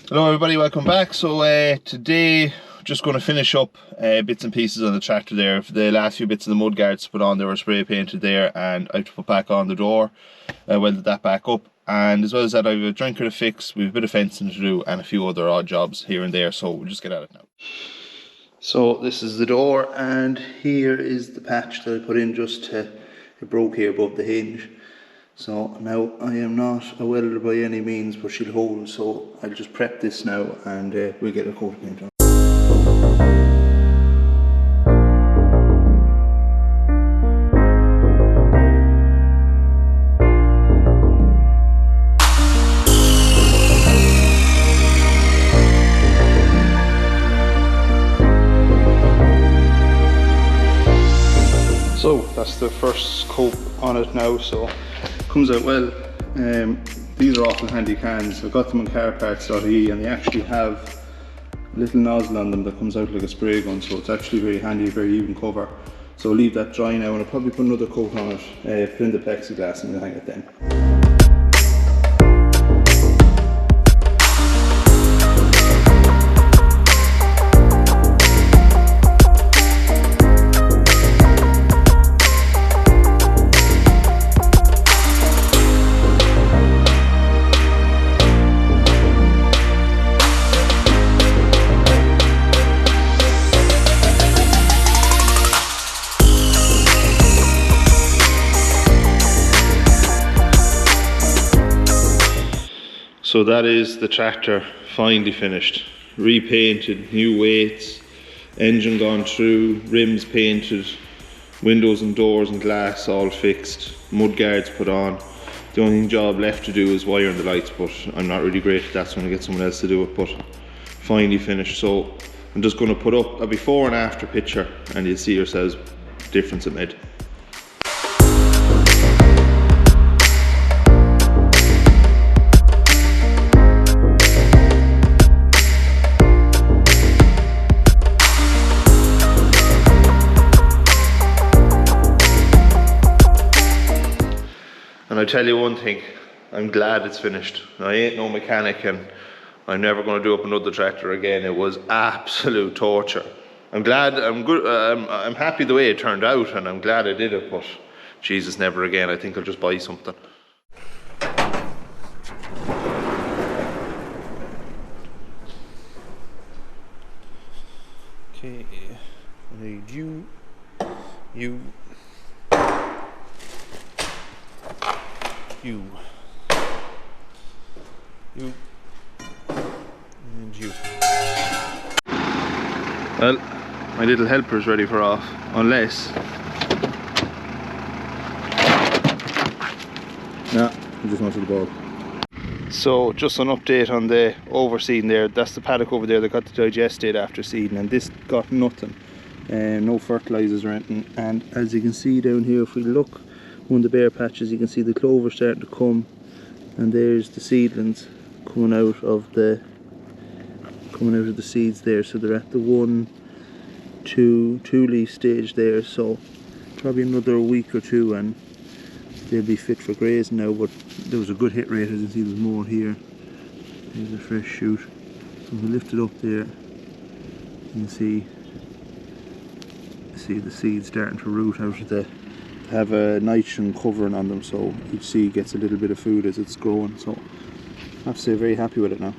Hello everybody, welcome back. So today just going to finish up bits and pieces on the tractor there. For the last few bits of the mud guards to put on, they were spray painted there, and I have to put back on the door, welded that back up, and as well as that I have a drinker to fix, we have a bit of fencing to do and a few other odd jobs here and there, so we'll just get at it now. So this is the door, and here is the patch that I put in just it broke here above the hinge. So now I am not a welder by any means, but she'll hold, so I'll just prep this now and we'll get a coat of paint on. So that's the first coat on it now, so comes out well. These are awful handy cans. I got them on carparts.ie, and they actually have a little nozzle on them that comes out like a spray gun, so it's actually very handy, very even cover. So I'll leave that dry now, and I'll probably put another coat on it, put in the plexiglass, and we'll hang it then. So that is the tractor finally finished, repainted, new weights, engine gone through, rims painted, windows and doors and glass all fixed, mud guards put on. The only job left to do is wiring the lights, but I'm not really great at that, so I'm going to get someone else to do it, but finally finished. So I'm just going to put up a before and after picture, and you'll see yourselves the difference it made. And I tell you one thing, I'm glad it's finished. I ain't no mechanic, and I'm never going to do up another tractor again. It was absolute torture. I'm glad, I'm good, I'm happy the way it turned out, and I'm glad I did it, but Jesus, never again. I think I'll just buy something. Okay, I need you. You, and you. Well, my little helper's ready for off, unless... Nah, I just wanted the ball. So, just an update on the overseeding there. That's the paddock over there that got the digestate after seeding, and this got nothing. No fertilisers or anything. And as you can see down here, if we look one of the bare patches, you can see the clover starting to come, and there's the seedlings coming out of the seeds there. So they're at the two leaf stage there, so probably another week or two and they'll be fit for grazing now. But there was a good hit rate, as you can see there's more here. There's a fresh shoot. So if we lift it up there, you can see the seeds starting to root out of have a nitrogen covering on them, so each seed gets a little bit of food as it's growing. So I have to say, very happy with it now.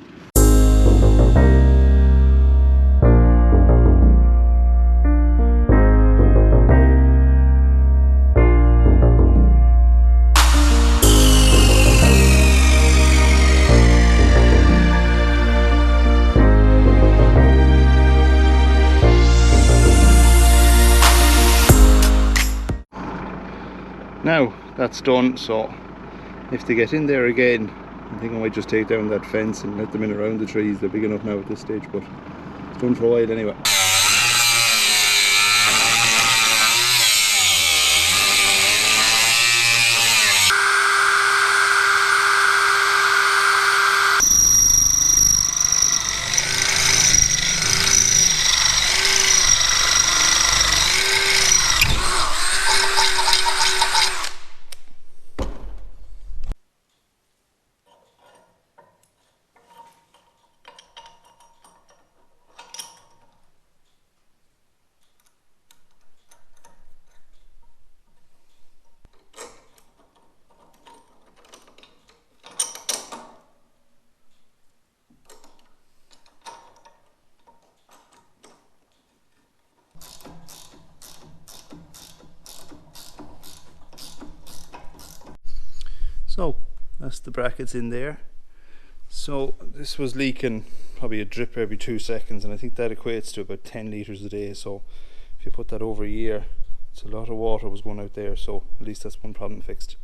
Now that's done, so if they get in there again, I think I might just take down that fence and let them in around the trees. They're big enough now at this stage, but it's done for a while anyway. So that's the brackets in there. So this was leaking probably a drip every 2 seconds, and I think that equates to about 10 litres a day. So if you put that over a year, it's a lot of water was going out there. So at least that's one problem fixed.